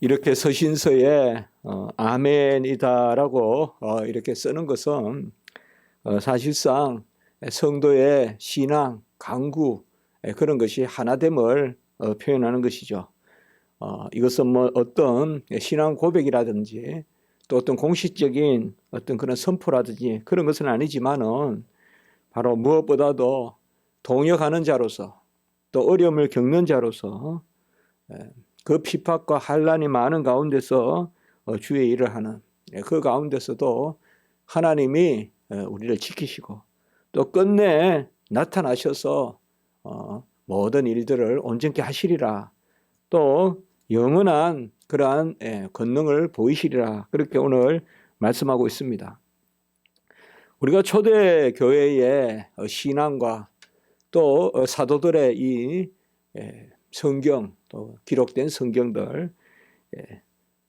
이렇게 서신서에 아멘이다라고 이렇게 쓰는 것은 사실상 성도의 신앙, 강구 그런 것이 하나됨을 표현하는 것이죠. 이것은 뭐 어떤 신앙 고백이라든지 또 어떤 공식적인 어떤 그런 선포라든지 그런 것은 아니지만은 바로 무엇보다도 동역하는 자로서 또 어려움을 겪는 자로서 그 핍박과 환난이 많은 가운데서 주의 일을 하는 그 가운데서도 하나님이 우리를 지키시고 또 끝내 나타나셔서 모든 일들을 온전케 하시리라. 또 영원한 그러한 권능을 보이시리라. 그렇게 오늘 말씀하고 있습니다. 우리가 초대 교회의 신앙과 또 사도들의 이 성경 또 기록된 성경들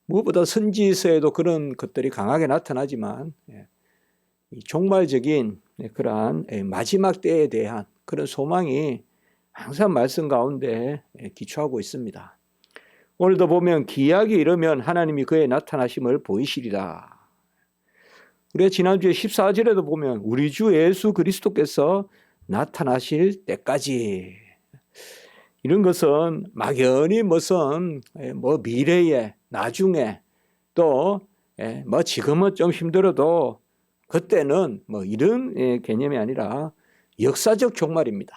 무엇보다 선지서에도 그런 것들이 강하게 나타나지만 이 종말적인 그러한 마지막 때에 대한 그런 소망이 항상 말씀 가운데 기초하고 있습니다. 오늘도 보면 기약이 이르면 하나님이 그의 나타나심을 보이시리라. 우리가 지난주에 14절에도 보면 우리 주 예수 그리스도께서 나타나실 때까지, 이런 것은 막연히 무슨 뭐 미래에 나중에 또 뭐 지금은 좀 힘들어도 그때는 뭐 이런 개념이 아니라 역사적 종말입니다.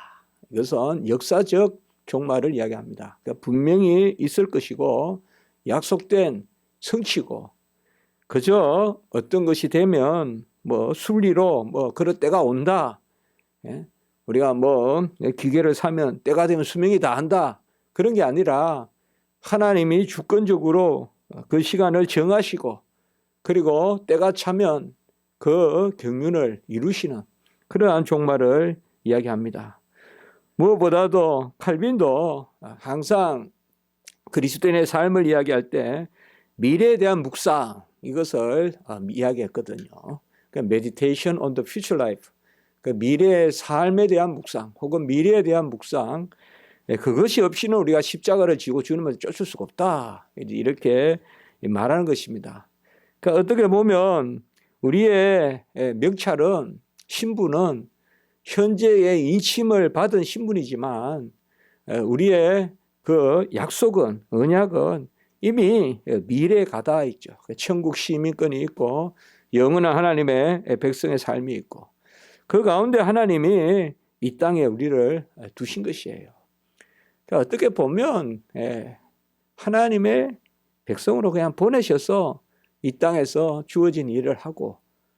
이것은 역사적 종말을 이야기합니다. 그러니까 분명히 있을 것이고 약속된 성취고, 그저 어떤 것이 되면 뭐 순리로 뭐 그럴 때가 온다. 우리가 뭐 기계를 사면 때가 되면 수명이 다 한다. 그런 게 아니라 하나님이 주권적으로 그 시간을 정하시고 그리고 때가 차면 그 경륜을 이루시는 그러한 종말을 이야기합니다. 무엇보다도 칼빈도 항상 그리스도인의 삶을 이야기할 때 미래에 대한 묵상, 이것을 이야기했거든요. 그러니까 Meditation on the Future Life, 그 미래의 삶에 대한 묵상 혹은 미래에 대한 묵상, 그것이 없이는 우리가 십자가를 지고 주님을 쫓을 수가 없다, 이렇게 말하는 것입니다. 그러니까 어떻게 보면 우리의 명찰은, 신분은 현재의 인침을 받은 신분이지만 우리의 그 약속은, 언약은 이미 미래에 가다 있죠. 천국 시민권이 있고 영원한 하나님의 백성의 삶이 있고 그 가운데 하나님이 이 땅에 우리를 두신 것이에요. 그러니까 어떻게 보면 하나님의 백성으로 그냥 보내셔서 이 땅에서 주어진 일을 하고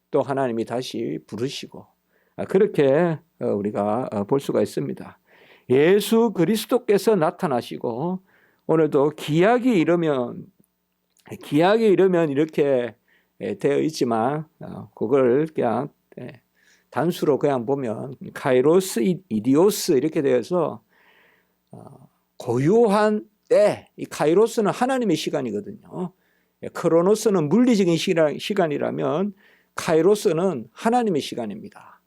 또 하나님이 다시 부르시고, 그렇게 우리가 볼 수가 있습니다. 예수 그리스도께서 나타나시고 오늘도 기약이 이르면 이렇게 되어 있지만 그걸 그냥 단수로 그냥 보면 카이로스, 이디오스 이렇게 되어서 고유한 때, 이 카이로스는 하나님의 시간이거든요. 크로노스는 물리적인 시간이라면 카이로스는 하나님의 시간입니다.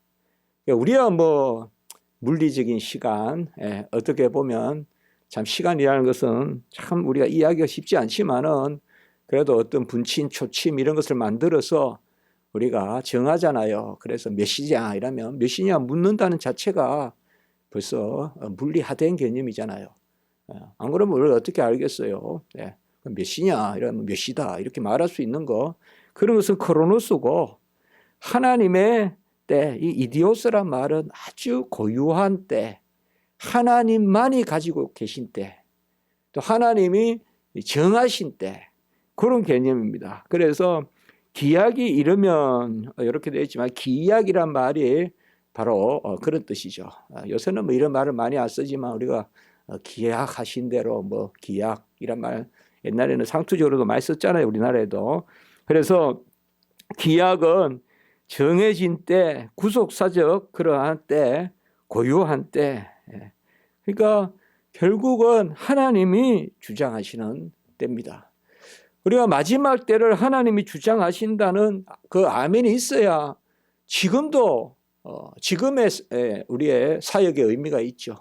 우리야 뭐 물리적인 시간, 어떻게 보면 참 시간이라는 것은 참 우리가 이해하기가 쉽지 않지만은 그래도 어떤 분침, 초침 이런 것을 만들어서 우리가 정하잖아요. 그래서 몇 시냐 이러면 몇 시냐 묻는다는 자체가 벌써 물리화된 개념이잖아요. 안 그러면 우리가 어떻게 알겠어요? 몇 시냐 이러면 몇 시다 이렇게 말할 수 있는 거, 그런 것은 크로노스고, 하나님의 때, 이 이디오스란 말은 아주 고유한 때, 하나님만이 가지고 계신 때, 또 하나님이 정하신 때, 그런 개념입니다. 그래서 기약이 이르면 이렇게 되어 있지만 기약이란 말이 바로 그런 뜻이죠. 요새는 뭐 이런 말을 많이 안 쓰지만 우리가 기약하신 대로 뭐 기약이란 말 옛날에는 상투적으로도 많이 썼잖아요, 우리나라에도. 그래서 기약은 정해진 때, 구속사적 그러한 때, 고유한 때. 그러니까 결국은 하나님이 주장하시는 때입니다. 우리가 마지막 때를 하나님이 주장하신다는 그 아멘이 있어야 지금도 지금의 우리의 사역의 의미가 있죠.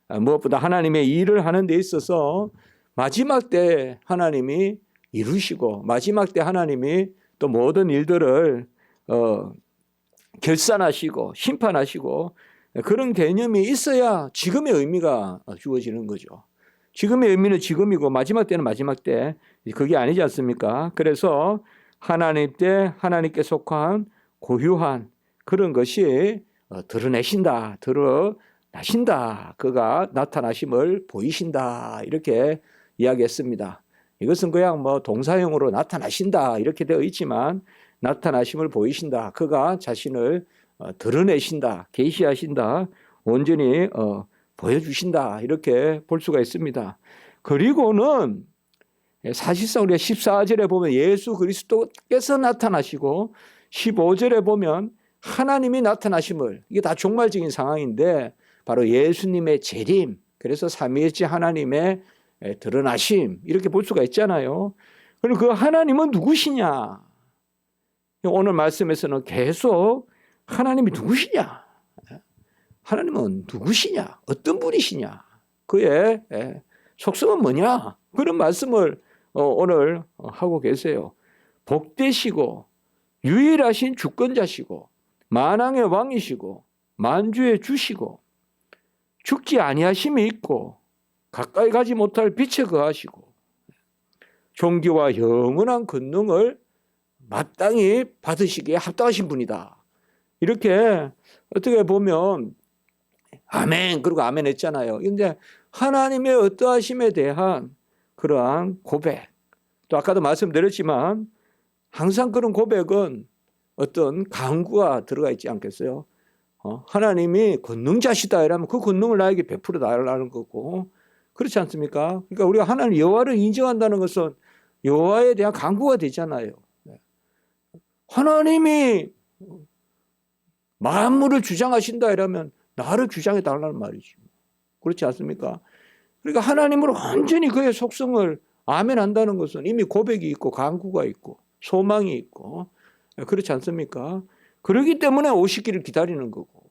무엇보다 하나님의 일을 하는 데 있어서 마지막 때 하나님이 이루시고 마지막 때 하나님이 또 모든 일들을 결산하시고 심판하시고 그런 개념이 있어야 지금의 의미가 주어지는 거죠. 지금의 의미는 지금이고 마지막 때는 마지막 때, 그게 아니지 않습니까? 그래서 하나님 때 하나님께 속한 고유한 그런 것이 드러나신다. 그가 나타나심을 보이신다. 이렇게 이야기했습니다. 이것은 그냥 뭐 동사형으로 나타나신다 이렇게 되어 있지만, 나타나심을 보이신다. 그가 자신을 드러내신다. 계시하신다. 온전히 보여주신다. 이렇게 볼 수가 있습니다. 그리고는 사실상 우리가 14절에 보면 예수 그리스도께서 나타나시고, 15절에 보면 하나님이 나타나심을, 이게 다 종말적인 상황인데 바로 예수님의 재림, 그래서 삼위일체 하나님의 드러나심, 이렇게 볼 수가 있잖아요. 그럼 그 하나님은 누구시냐? 오늘 말씀에서는 계속 하나님이 누구시냐? 하나님은 누구시냐? 어떤 분이시냐? 그의 속성은 뭐냐? 그런 말씀을 오늘 하고 계세요. 복되시고 유일하신 주권자시고 만왕의 왕이시고 만주의 주시고 죽지 아니하심이 있고 가까이 가지 못할 빛에 거하시고 존귀와 영원한 권능을 마땅히 받으시기에 합당하신 분이다. 이렇게 어떻게 보면 아멘, 그리고 아멘 했잖아요. 그런데 하나님의 어떠하심에 대한 그러한 고백, 또 아까도 말씀드렸지만 항상 그런 고백은 어떤 강구가 들어가 있지 않겠어요? 하나님이 권능자시다 이러면 그 권능을 나에게 베풀어 달라는 거고, 그렇지 않습니까? 그러니까 우리가 하나님 여호와를 인정한다는 것은 여호와에 대한 강구가 되잖아요. 하나님이 만물을 주장하신다 이러면 나를 주장해 달라는 말이지. 그렇지 않습니까? 그러니까 하나님을 완전히 그의 속성을 아멘한다는 것은 이미 고백이 있고 강구가 있고 소망이 있고, 그렇지 않습니까? 그렇기 때문에 오시기를 기다리는 거고,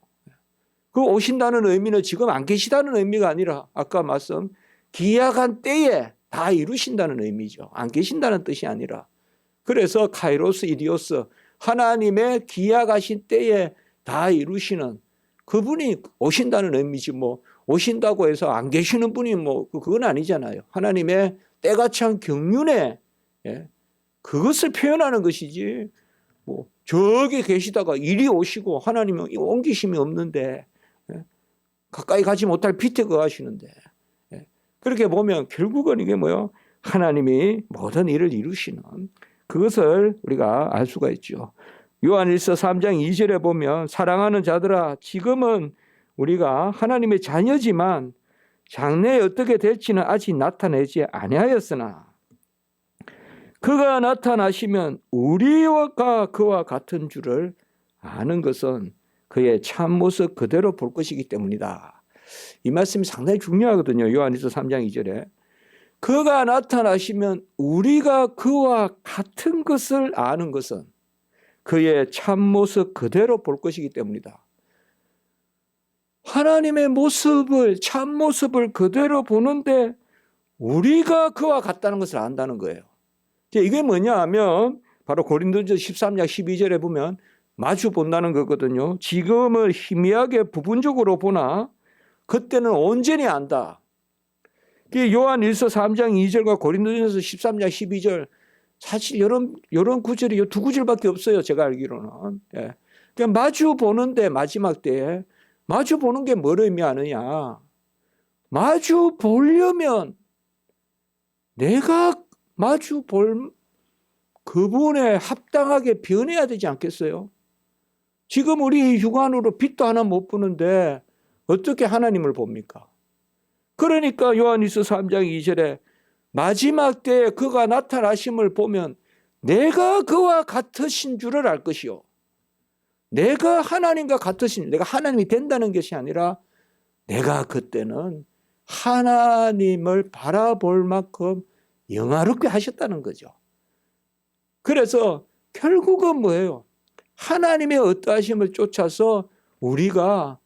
그 오신다는 의미는 지금 안 계시다는 의미가 아니라 아까 말씀 기약한 때에 다 이루신다는 의미죠. 안 계신다는 뜻이 아니라. 그래서 카이로스 이디오스, 하나님의 기약하신 때에 다 이루시는 그분이 오신다는 의미지, 뭐 오신다고 해서 안 계시는 분이 뭐 그건 아니잖아요. 하나님의 때가 찬 경륜에 그것을 표현하는 것이지, 뭐 저기 계시다가 이리 오시고 하나님은 옮기심이 없는데 가까이 가지 못할 빛에 거하시는데, 그렇게 보면 결국은 이게 뭐요? 하나님이 모든 일을 이루시는 그것을 우리가 알 수가 있죠. 요한일서 3장 2절에 보면 사랑하는 자들아, 지금은 우리가 하나님의 자녀지만 장래에 어떻게 될지는 아직 나타내지 아니하였으나 그가 나타나시면 우리가 그와 같은 줄을 아는 것은 그의 참모습 그대로 볼 것이기 때문이다. 이 말씀이 상당히 중요하거든요. 요한일서 3장 2절에 그가 나타나시면 우리가 그와 같은 것을 아는 것은 그의 참모습 그대로 볼 것이기 때문이다. 하나님의 모습을, 참모습을 그대로 보는데 우리가 그와 같다는 것을 안다는 거예요. 이게 뭐냐 하면 바로 고린도전서 13장 12절에 보면 마주 본다는 거거든요. 지금은 희미하게 부분적으로 보나 그때는 온전히 안다. 요한일서 3장 2절과 고린도전서 13장 12절, 사실 이런 구절이 이 두 구절밖에 없어요. 제가 알기로는. 그냥 마주 보는데 마지막 때에 마주 보는 게 뭘 의미하느냐? 마주 보려면 내가 마주 볼 그분에 합당하게 변해야 되지 않겠어요? 지금 우리 육안으로 빛도 하나 못 보는데 어떻게 하나님을 봅니까? 그러니까 요한일서 3장 2절에 마지막 때에 그가 나타나심을 보면 내가 그와 같으신 줄을 알 것이요. 내가 하나님과 같으신, 내가 하나님이 된다는 것이 아니라 내가 그때는 하나님을 바라볼 만큼 영화롭게 하셨다는 거죠. 그래서 결국은 뭐예요? 하나님의 어떠하심을 쫓아서 우리가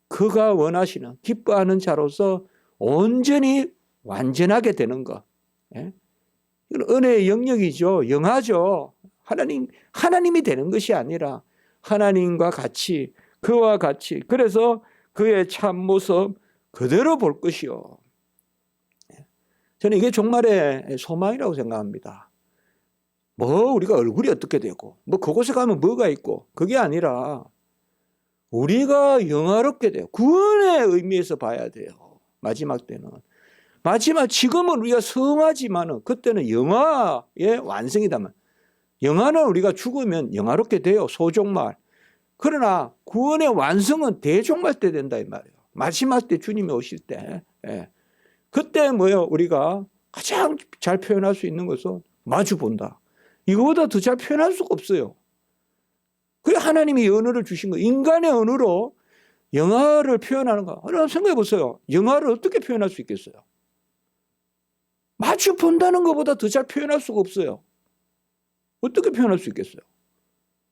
그가 원하시는 기뻐하는 자로서 온전히 완전하게 되는 것. 은혜의 영역이죠. 영하죠. 하나님이 되는 것이 아니라 하나님과 같이, 그와 같이, 그래서 그의 참모습 그대로 볼 것이요. 저는 이게 종말의 소망이라고 생각합니다. 뭐 우리가 얼굴이 어떻게 되고 뭐 그곳에 가면 뭐가 있고 그게 아니라 우리가 영화롭게 돼요. 구원의 의미에서 봐야 돼요. 마지막 때는. 지금은 우리가 성하지만 그때는 영화의 완성이다만, 영화는 우리가 죽으면 영화롭게 돼요. 소종말. 그러나 구원의 완성은 대종말 때 된다 이 말이에요. 마지막 때 주님이 오실 때. 그때 뭐예요? 우리가 가장 잘 표현할 수 있는 것은 마주 본다. 이거보다 더 잘 표현할 수가 없어요. 그래 하나님이 언어를 주신 거, 인간의 언어로 영화를 표현하는 거. 여러분 생각해 보세요. 영화를 어떻게 표현할 수 있겠어요? 마주 본다는 것보다 더 잘 표현할 수가 없어요. 어떻게 표현할 수 있겠어요?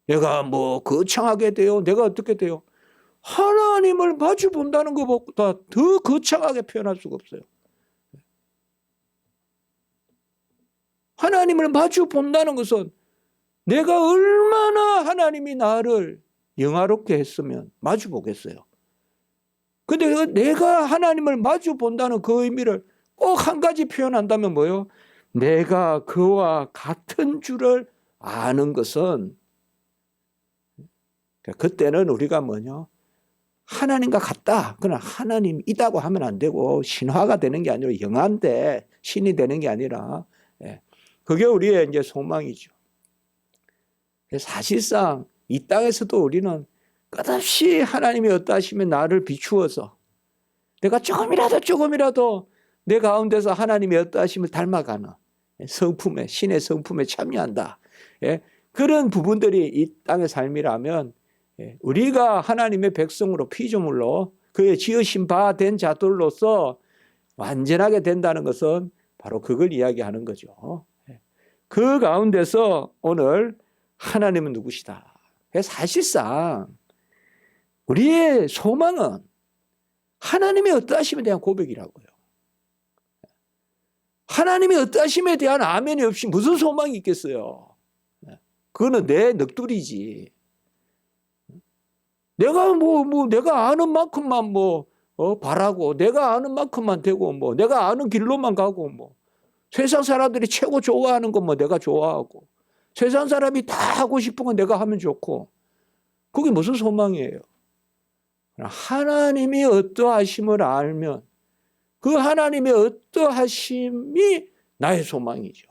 내가 뭐 거창하게 돼요. 내가 어떻게 돼요? 하나님을 마주 본다는 것보다 더 거창하게 표현할 수가 없어요. 하나님을 마주 본다는 것은 내가 얼마나 하나님이 나를 영화롭게 했으면 마주 보겠어요. 근데 내가 하나님을 마주 본다는 그 의미를 꼭 한 가지 표현한다면 뭐예요? 내가 그와 같은 줄을 아는 것은, 그때는 우리가 뭐냐? 하나님과 같다. 그러나 하나님이다고 하면 안 되고 신화가 되는 게 아니라 영화인데 신이 되는 게 아니라, 그게 우리의 이제 소망이죠. 사실상 이 땅에서도 우리는 끝없이 하나님이 어떠하시면 나를 비추어서 내가 조금이라도 내 가운데서 하나님이 어떠하심을 닮아가는 성품에, 신의 성품에 참여한다. 그런 부분들이 이 땅의 삶이라면 우리가 하나님의 백성으로 피조물로 그의 지으신 바 된 자들로서 완전하게 된다는 것은 바로 그걸 이야기하는 거죠. 그 가운데서 오늘 하나님은 누구시다. 사실상 우리의 소망은 하나님의 어떠하심에 대한 고백이라고요. 하나님의 어떠하심에 대한 아멘이 없이 무슨 소망이 있겠어요. 그거는 내 넋두리지. 내가 내가 아는 만큼만 바라고, 내가 아는 만큼만 되고, 내가 아는 길로만 가고, 세상 사람들이 최고 좋아하는 건 내가 좋아하고, 세상 사람이 다 하고 싶은 건 내가 하면 좋고, 그게 무슨 소망이에요? 하나님이 어떠하심을 알면 그 하나님의 어떠하심이 나의 소망이죠.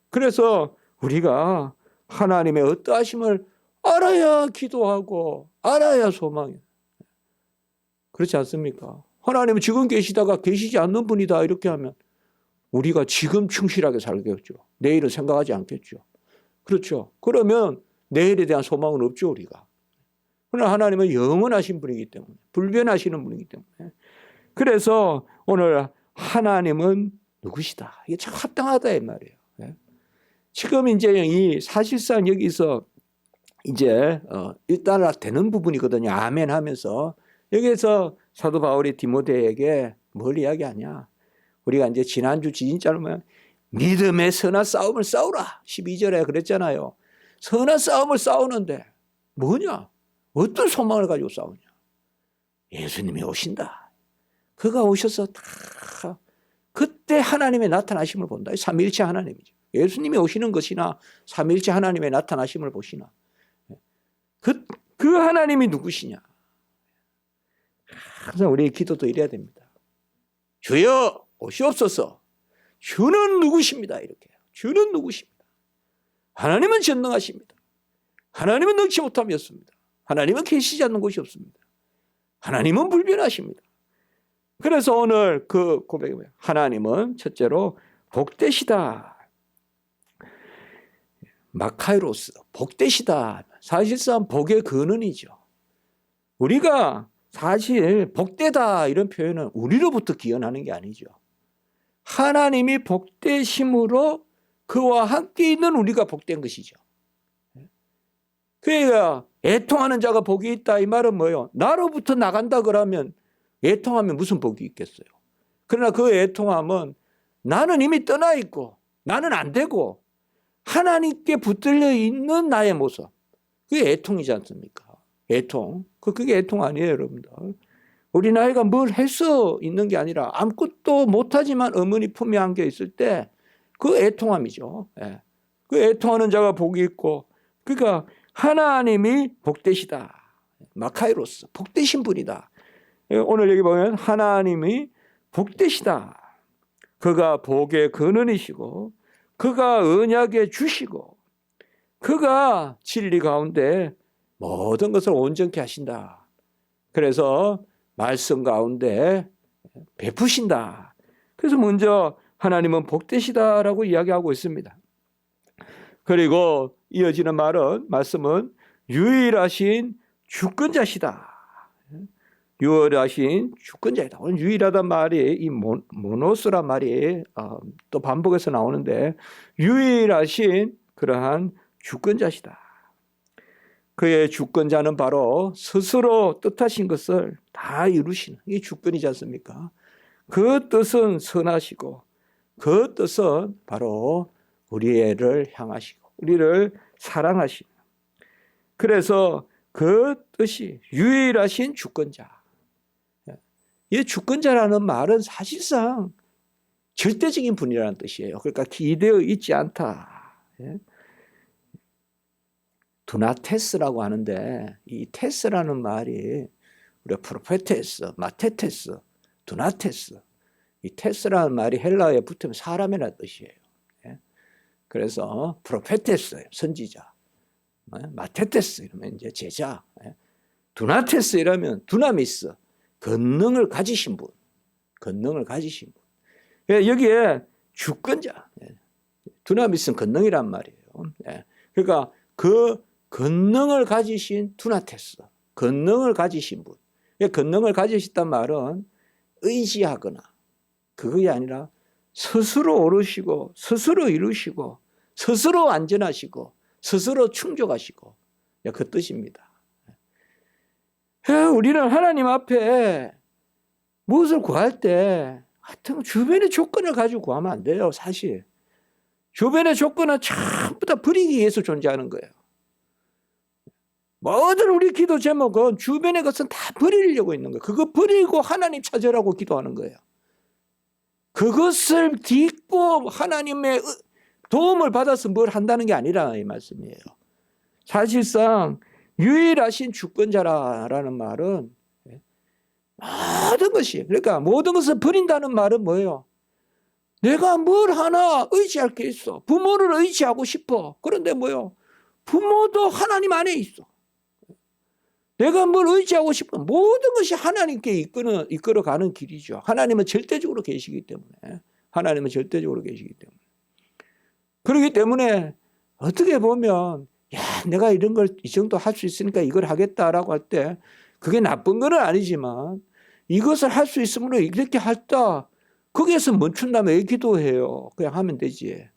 그래서 우리가 하나님의 어떠하심을 알아야 기도하고 알아야 소망이에요. 그렇지 않습니까? 하나님은 지금 계시다가 계시지 않는 분이다 이렇게 하면 우리가 지금 충실하게 살겠죠. 내일은 생각하지 않겠죠. 그렇죠. 그러면 내일에 대한 소망은 없죠, 우리가. 그러나 하나님은 영원하신 분이기 때문에, 불변하시는 분이기 때문에. 그래서 오늘 하나님은 누구시다. 이게 참 합당하다 이 말이에요. 지금 이제 이 사실상 여기서 이제 일단락 되는 부분이거든요. 아멘 하면서 여기에서 사도 바울이 디모데에게 뭘 이야기하냐. 우리가 이제 지난주 지진자로면 믿음의 선한 싸움을 싸우라. 12절에 그랬잖아요. 선한 싸움을 싸우는데 뭐냐? 어떤 소망을 가지고 싸우냐? 예수님이 오신다. 그가 오셔서 다 그때 하나님의 나타나심을 본다. 삼위일체 하나님이죠. 예수님이 오시는 것이나 삼위일체 하나님의 나타나심을 보시나. 그 하나님이 누구시냐? 항상 우리의 기도도 이래야 됩니다. 주여 오시옵소서. 주는 누구십니다. 이렇게. 주는 누구십니다. 하나님은 전능하십니다. 하나님은 능치 못함이 없습니다. 하나님은 계시지 않는 곳이 없습니다. 하나님은 불변하십니다. 그래서 오늘 그 고백이 뭐예요? 하나님은 첫째로 복되시다. 마카이로스, 복되시다. 사실상 복의 근원이죠. 우리가 사실 복되다 이런 표현은 우리로부터 기원하는 게 아니죠. 하나님이 복되심으로 그와 함께 있는 우리가 복된 것이죠. 그러니까 애통하는 자가 복이 있다 이 말은 뭐예요? 나로부터 나간다 그러면 애통하면 무슨 복이 있겠어요? 그러나 그 애통함은 나는 이미 떠나 있고 나는 안 되고 하나님께 붙들려 있는 나의 모습. 그게 애통이지 않습니까? 애통. 그게 애통 아니에요, 여러분들. 우리 나이가 뭘 할 수 있는 게 아니라 아무것도 못하지만 어머니 품에 안겨 있을 때 그 애통함이죠. 예. 그 애통하는 자가 복이 있고, 그러니까 하나님이 복되시다. 마카이로스, 복되신 분이다. 오늘 여기 보면 하나님이 복되시다. 그가 복의 근원이시고, 그가 언약에 주시고, 그가 진리 가운데 모든 것을 온전케 하신다. 그래서 말씀 가운데 베푸신다. 그래서 먼저 하나님은 복되시다라고 이야기하고 있습니다. 그리고 이어지는 말씀은 유일하신 주권자시다. 유일하신 주권자이다. 오늘 유일하단 말이 이 모노스란 말이 또 반복해서 나오는데 유일하신 그러한 주권자시다. 그의 주권자는 바로 스스로 뜻하신 것을 다 이루시는 이 주권이지 않습니까? 그 뜻은 선하시고 그 뜻은 바로 우리를 향하시고 우리를 사랑하시는, 그래서 그 뜻이 유일하신 주권자. 이 주권자라는 말은 사실상 절대적인 분이라는 뜻이에요. 그러니까 기대어 있지 않다. 두나테스라고 하는데 이 테스라는 말이 우리가 프로페테스, 마테테스, 두나테스, 이 테스라는 말이 헬라어에 붙으면 사람이라는 뜻이에요. 그래서 프로페테스, 선지자, 마테테스 이러면 이제 제자, 두나테스 이러면 두나미스, 권능을 가지신 분, 권능을 가지신 분. 여기에 주권자, 두나미스는 권능이란 말이에요. 그러니까 그 권능을 가지신 두나테스, 권능을 가지신 분. 권능을 가지셨단 말은 의지하거나 그것이 아니라 스스로 오르시고 스스로 이루시고 스스로 안전하시고 스스로 충족하시고 그 뜻입니다. 우리는 하나님 앞에 무엇을 구할 때 하여튼 주변의 조건을 가지고 구하면 안 돼요. 사실 주변의 조건은 전부 다 버리기 위해서 존재하는 거예요. 모든 우리 기도 제목은 주변의 것은 다 버리려고 있는 거예요. 그거 버리고 하나님 찾으라고 기도하는 거예요. 그것을 딛고 하나님의 도움을 받아서 뭘 한다는 게 아니라 이 말씀이에요. 사실상 유일하신 주권자라는 말은 모든 것이, 그러니까 모든 것을 버린다는 말은 뭐예요? 내가 뭘 하나 의지할 게 있어. 부모를 의지하고 싶어. 그런데 뭐예요? 부모도 하나님 안에 있어. 내가 뭘 의지하고 싶어. 모든 것이 하나님께 이끌어가는 길이죠. 하나님은 절대적으로 계시기 때문에. 하나님은 절대적으로 계시기 때문에. 그렇기 때문에 어떻게 보면 내가 이런 걸 이 정도 할 수 있으니까 이걸 하겠다라고 할 때 그게 나쁜 건 아니지만 이것을 할 수 있으므로 이렇게 할다. 거기에서 멈춘다면 왜 기도해요? 그냥 하면 되지.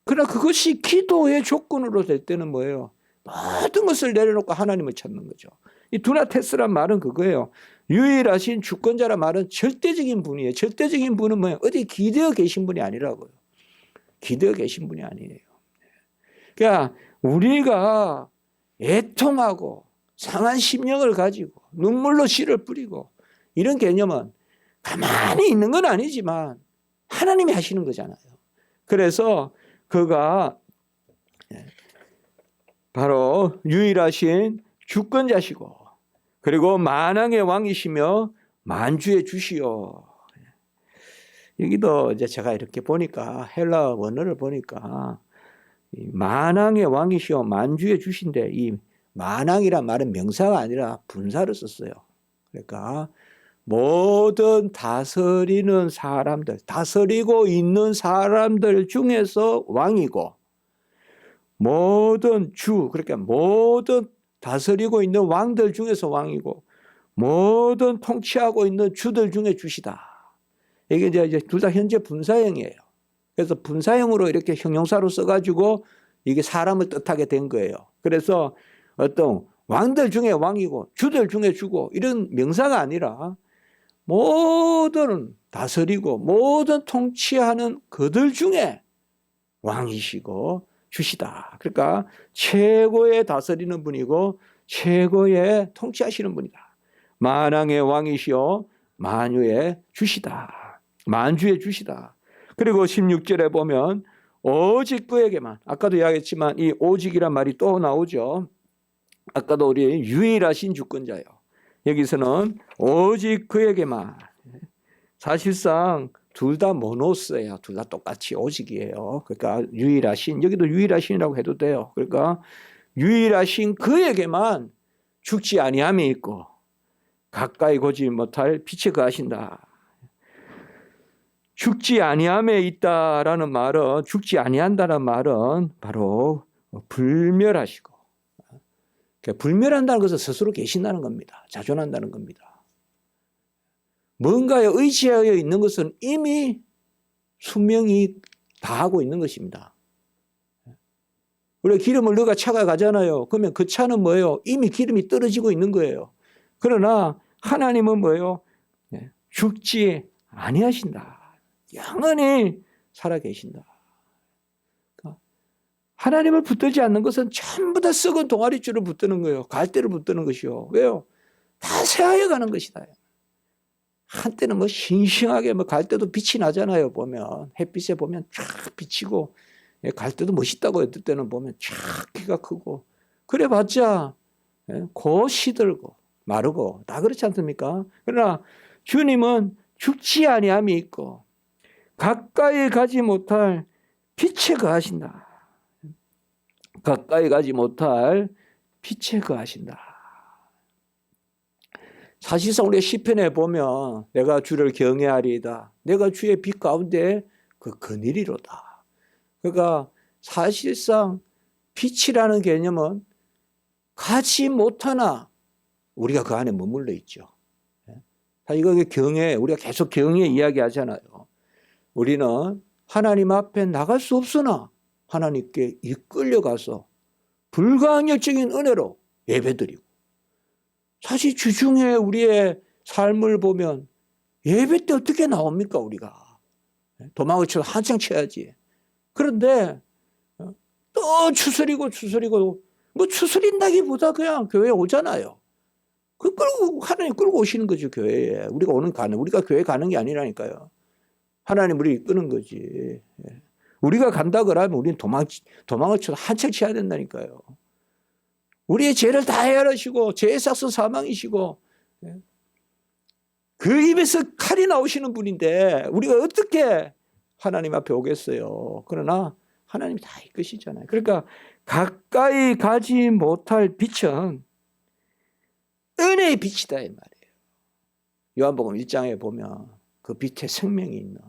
그러나 그것이 기도의 조건으로 될 때는 뭐예요? 모든 것을 내려놓고 하나님을 찾는 거죠. 이 두나테스란 말은 그거예요. 유일하신 주권자란 말은 절대적인 분이에요. 절대적인 분은 뭐예요? 어디 기대어 계신 분이 아니라고요. 기대어 계신 분이 아니에요. 그러니까 우리가 애통하고 상한 심령을 가지고 눈물로 씨를 뿌리고 이런 개념은 가만히 있는 건 아니지만 하나님이 하시는 거잖아요. 그래서 그가 바로 유일하신 주권자시고 그리고 만왕의 왕이시며 만주의 주시오. 여기도 이제 제가 이렇게 보니까 헬라 원어를 보니까 만왕의 왕이시오 만주의 주신데 이 만왕이란 말은 명사가 아니라 분사를 썼어요. 그러니까 모든 다스리는 사람들, 다스리고 있는 사람들 중에서 왕이고 모든 주, 그러니까 모든 다스리고 있는 왕들 중에서 왕이고 모든 통치하고 있는 주들 중에 주시다. 이게 이제 둘 다 현재 분사형이에요. 그래서 분사형으로 이렇게 형용사로 써가지고 이게 사람을 뜻하게 된 거예요. 그래서 어떤 왕들 중에 왕이고 주들 중에 주고 이런 명사가 아니라 모든 다스리고 모든 통치하는 그들 중에 왕이시고 주시다. 그러니까 최고의 다스리는 분이고 최고의 통치하시는 분이다. 만왕의 왕이시요 만유의 주시다. 만주의 주시다. 그리고 16절에 보면 오직 그에게만, 아까도 이야기했지만 이 오직이란 말이 또 나오죠. 아까도 우리 유일하신 주권자요. 여기서는 오직 그에게만. 사실상 둘 다 모노스예요. 둘 다 똑같이 오직이에요. 그러니까 유일하신, 여기도 유일하신이라고 해도 돼요. 그러니까 유일하신 그에게만 죽지 아니함이 있고 가까이 보지 못할 빛에 거하신다. 죽지 아니함에 있다라는 말은, 죽지 아니한다는 말은 바로 불멸하시고, 불멸한다는 것은 스스로 계신다는 겁니다. 자존한다는 겁니다. 뭔가에 의지하여 있는 것은 이미 수명이 다하고 있는 것입니다. 우리가 기름을 넣어가 차가 가잖아요. 그러면 그 차는 뭐예요? 이미 기름이 떨어지고 있는 거예요. 그러나 하나님은 뭐예요? 죽지 아니하신다. 영원히 살아계신다. 하나님을 붙들지 않는 것은 전부 다 썩은 동아리줄을 붙드는 거예요. 갈대를 붙드는 것이요. 왜요? 다 새하여 가는 것이다. 한때는 뭐 싱싱하게 뭐 갈대도 빛이 나잖아요. 보면 햇빛에 보면 쫙 비치고, 갈대도 멋있다고 어떨 때는 보면 쫙 키가 크고, 그래봤자 고 시들고 마르고 다 그렇지 않습니까? 그러나 주님은 죽지 아니함이 있고 가까이 가지 못할 빛에 거하신다. 가까이 가지 못할 빛에 거하신다. 사실상 우리가 시편에 보면 내가 주를 경외하리이다. 내가 주의 빛 가운데 거느리로다. 그러니까 사실상 빛이라는 개념은 가지 못하나 우리가 그 안에 머물러 있죠. 이거 경외, 우리가 계속 경외 이야기하잖아요. 우리는 하나님 앞에 나갈 수 없으나 하나님께 이끌려가서 불가항력적인 은혜로 예배드리고, 사실 주중에 우리의 삶을 보면 예배 때 어떻게 나옵니까 우리가? 도망을 쳐 한창 쳐야지. 그런데 또 추스리고 뭐 추스린다기보다 그냥 교회에 오잖아요. 그 끌고 하나님 끌고 오시는 거죠. 교회에 우리가 교회 가는 게 아니라니까요. 하나님 우리 이끄는 거지. 우리가 간다 그러면 우리는 도망을 쳐서 한창 쳐야 된다니까요. 우리의 죄를 다 헤아르시고 죄의 삭은 사망이시고 그 입에서 칼이 나오시는 분인데 우리가 어떻게 하나님 앞에 오겠어요. 그러나 하나님이 다 이끄시잖아요. 그러니까 가까이 가지 못할 빛은 은혜의 빛이다 이 말이에요. 요한복음 1장에 보면 그 빛에 생명이 있는.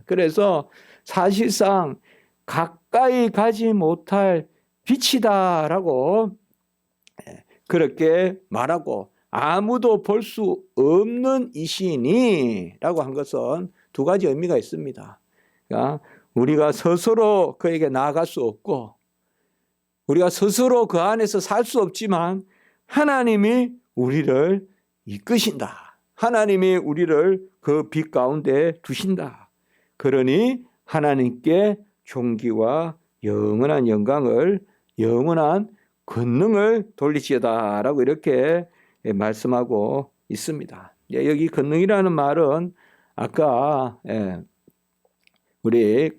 그래서 사실상 가까이 가지 못할 빛이다라고 그렇게 말하고, 아무도 볼 수 없는 이시니 라고 한 것은 두 가지 의미가 있습니다. 그러니까 우리가 스스로 그에게 나아갈 수 없고 우리가 스스로 그 안에서 살 수 없지만 하나님이 우리를 이끄신다. 하나님이 우리를 그 빛 가운데 두신다. 그러니 하나님께 존귀와 영원한 영광을, 영원한 권능을 돌리시다라고 이렇게 말씀하고 있습니다. 여기 권능이라는 말은 아까 우리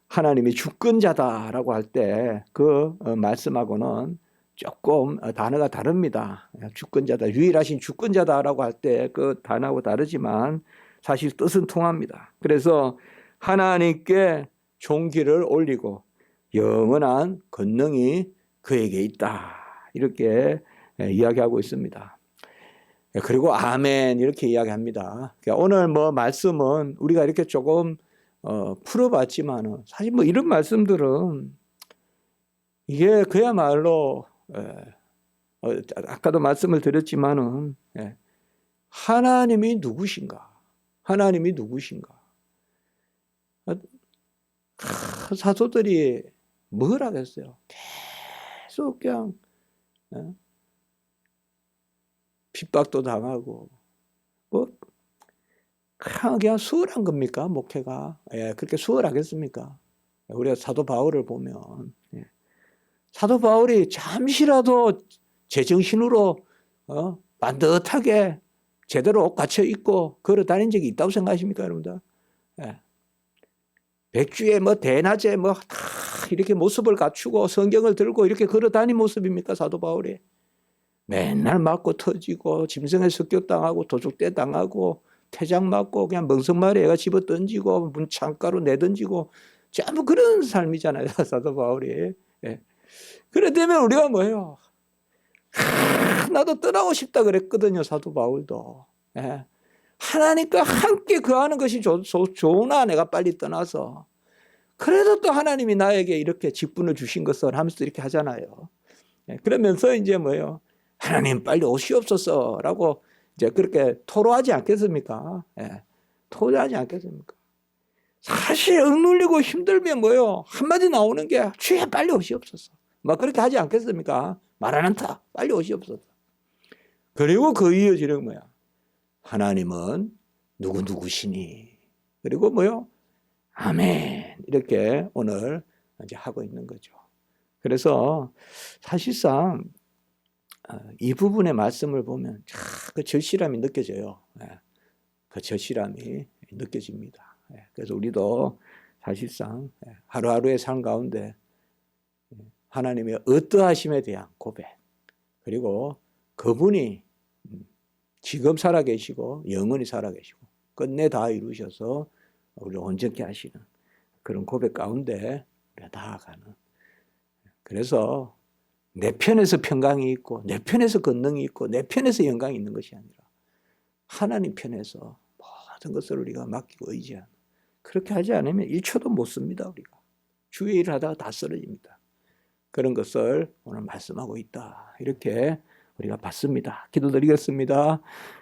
하나님이 주권자다라고 할 때 그 말씀하고는 조금 단어가 다릅니다. 주권자다, 유일하신 주권자다라고 할 때 그 단어하고 다르지만 사실 뜻은 통합니다. 그래서 하나님께 존귀를 올리고 영원한 권능이 그에게 있다. 이렇게 이야기하고 있습니다. 그리고 아멘 이렇게 이야기합니다. 오늘 뭐 말씀은 우리가 이렇게 조금 풀어봤지만 사실 뭐 이런 말씀들은 이게 그야말로 아까도 말씀을 드렸지만은 하나님이 누구신가? 하나님이 누구신가? 사도들이 뭘 하겠어요? 계속 그냥 핍박도 당하고 뭐 그냥 수월한 겁니까? 목회가 그렇게 수월하겠습니까? 우리가 사도 바울을 보면 사도 바울이 잠시라도 제정신으로 반듯하게 제대로 옷 갖춰 입고 걸어 다닌 적이 있다고 생각하십니까, 여러분들? 백주에 대낮에 다 이렇게 모습을 갖추고 성경을 들고 이렇게 걸어 다닌 모습입니까, 사도 바울이? 맨날 맞고 터지고 짐승에 습격당하고 도둑대 당하고 태장 맞고 그냥 멍석말이 애가 집어 던지고 문 창가로 내던지고 전부 그런 삶이잖아요, 사도 바울이. 그러다면 우리가 뭐예요? 나도 떠나고 싶다 그랬거든요, 사도 바울도. 하나님과 함께 거하는 것이 좋으나 내가 빨리 떠나서. 그래도 또 하나님이 나에게 이렇게 직분을 주신 것을 하면서 이렇게 하잖아요. 그러면서 이제 뭐예요? 하나님 빨리 오시옵소서라고 이제 그렇게 토로하지 않겠습니까? 토로하지 않겠습니까? 사실 억눌리고 힘들면 뭐예요? 한마디 나오는 게 주여 빨리 오시옵소서. 막 그렇게 하지 않겠습니까? 말 안 한다. 빨리 오시옵소서. 그리고 그 이어지는 뭐야? 하나님은 누구시니? 그리고 뭐요? 아멘. 이렇게 오늘 이제 하고 있는 거죠. 그래서 사실상 이 부분의 말씀을 보면 그 절실함이 느껴져요. 그 절실함이 느껴집니다. 그래서 우리도 사실상 하루하루의 삶 가운데 하나님의 어떠하심에 대한 고백, 그리고 그분이 지금 살아계시고 영원히 살아계시고 끝내 다 이루셔서 우리를 온전케 하시는 그런 고백 가운데 우리가 나아가는, 그래서 내 편에서 평강이 있고 내 편에서 권능이 있고 내 편에서 영광이 있는 것이 아니라 하나님 편에서 모든 것을 우리가 맡기고 의지하는, 그렇게 하지 않으면 1초도 못 씁니다. 우리가 주의 일을 하다가 다 쓰러집니다. 그런 것을 오늘 말씀하고 있다, 이렇게 우리가 봤습니다. 기도드리겠습니다.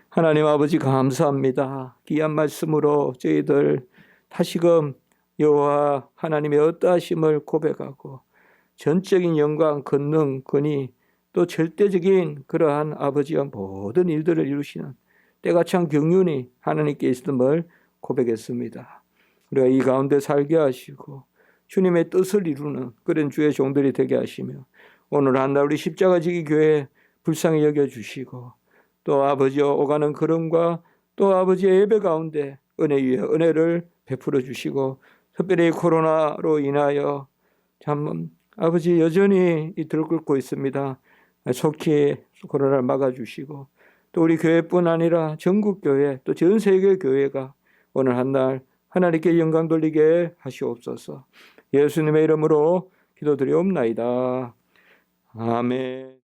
하나님 아버지 감사합니다. 귀한 말씀으로 저희들 다시금 여호와 하나님의 어떠하심을 고백하고 전적인 영광, 권능, 권위, 또 절대적인 그러한 아버지와 모든 일들을 이루시는 때가 참 경륜이 하나님께 있음을 고백했습니다. 우리가 이 가운데 살게 하시고 주님의 뜻을 이루는 그런 주의 종들이 되게 하시며 오늘 한날 우리 십자가지기 교회 불쌍히 여겨주시고 또 아버지와 오가는 걸음과 또 아버지의 예배 가운데 은혜 위에 은혜를 베풀어 주시고 특별히 코로나로 인하여 참 아버지 여전히 들끓고 있습니다. 속히 코로나를 막아주시고 또 우리 교회뿐 아니라 전국 교회 또 전 세계 교회가 오늘 한날 하나님께 영광 돌리게 하시옵소서. 예수님의 이름으로 기도드리옵나이다. 아멘.